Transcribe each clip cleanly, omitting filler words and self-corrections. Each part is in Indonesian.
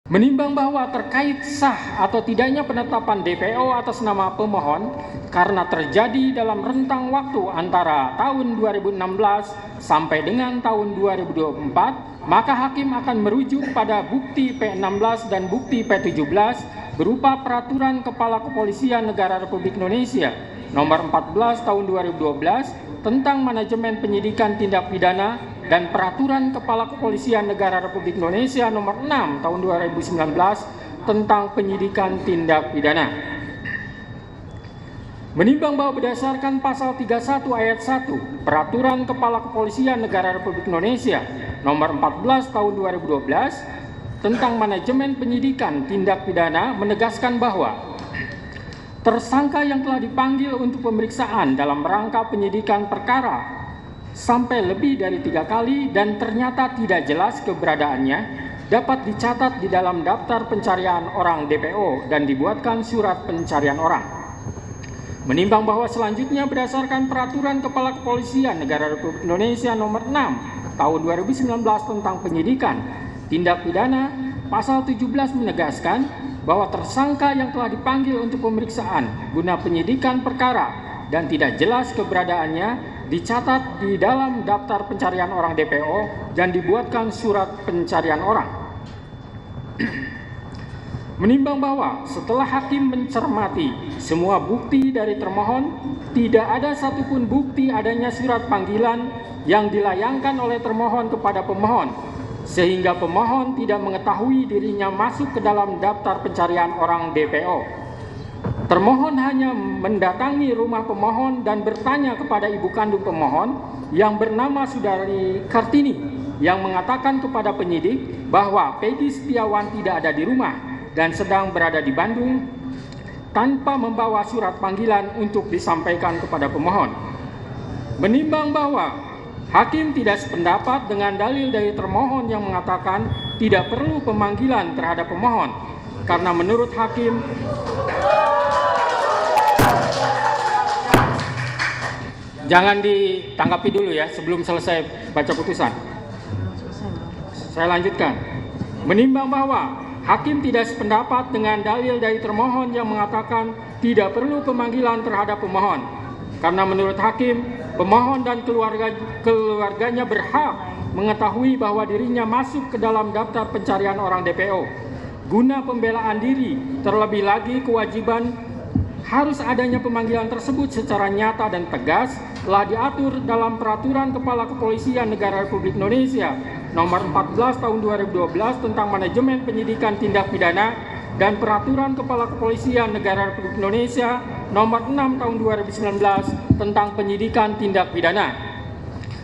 Menimbang bahwa terkait sah atau tidaknya penetapan DPO atas nama pemohon karena terjadi dalam rentang waktu antara tahun 2016 sampai dengan tahun 2024, maka hakim akan merujuk pada bukti P16 dan bukti P17 berupa Peraturan Kepala Kepolisian Negara Republik Indonesia Nomor 14 Tahun 2012 tentang Manajemen Penyidikan Tindak Pidana dan Peraturan Kepala Kepolisian Negara Republik Indonesia Nomor 6 Tahun 2019 tentang Penyidikan Tindak Pidana. Menimbang bahwa berdasarkan pasal 31 ayat 1 Peraturan Kepala Kepolisian Negara Republik Indonesia Nomor 14 Tahun 2012 tentang Manajemen Penyidikan Tindak Pidana menegaskan bahwa tersangka yang telah dipanggil untuk pemeriksaan dalam rangka penyidikan perkara sampai lebih dari 3 kali dan ternyata tidak jelas keberadaannya dapat dicatat di dalam daftar pencarian orang DPO dan dibuatkan surat pencarian orang. Menimbang bahwa selanjutnya berdasarkan Peraturan Kepala Kepolisian Negara Republik Indonesia Nomor 6 Tahun 2019 tentang Penyidikan Tindak Pidana, pasal 17 menegaskan bahwa tersangka yang telah dipanggil untuk pemeriksaan guna penyidikan perkara dan tidak jelas keberadaannya dicatat di dalam daftar pencarian orang DPO dan dibuatkan surat pencarian orang. Menimbang bahwa setelah hakim mencermati semua bukti dari termohon, tidak ada satupun bukti adanya surat panggilan yang dilayangkan oleh termohon kepada pemohon, sehingga pemohon tidak mengetahui dirinya masuk ke dalam daftar pencarian orang DPO. Termohon hanya mendatangi rumah pemohon dan bertanya kepada ibu kandung pemohon yang bernama Saudari Kartini yang mengatakan kepada penyidik bahwa Peggy Setiawan tidak ada di rumah dan sedang berada di Bandung tanpa membawa surat panggilan untuk disampaikan kepada pemohon. Menimbang bahwa hakim tidak sependapat dengan dalil dari termohon yang mengatakan tidak perlu pemanggilan terhadap pemohon karena menurut hakim jangan ditanggapi dulu ya sebelum selesai baca putusan. Saya lanjutkan. Menimbang bahwa hakim tidak sependapat dengan dalil dari termohon yang mengatakan tidak perlu pemanggilan terhadap pemohon karena menurut hakim pemohon dan keluarganya berhak mengetahui bahwa dirinya masuk ke dalam daftar pencarian orang DPO guna pembelaan diri, terlebih lagi kewajiban harus adanya pemanggilan tersebut secara nyata dan tegas telah diatur dalam Peraturan Kepala Kepolisian Negara Republik Indonesia Nomor 14 Tahun 2012 tentang Manajemen Penyidikan Tindak Pidana dan Peraturan Kepala Kepolisian Negara Republik Indonesia Nomor 6 Tahun 2019 tentang Penyidikan Tindak Pidana.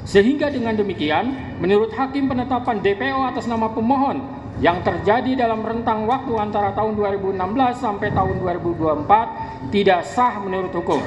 Sehingga dengan demikian, menurut hakim penetapan DPO atas nama pemohon yang terjadi dalam rentang waktu antara tahun 2016 sampai tahun 2024 tidak sah menurut hukum.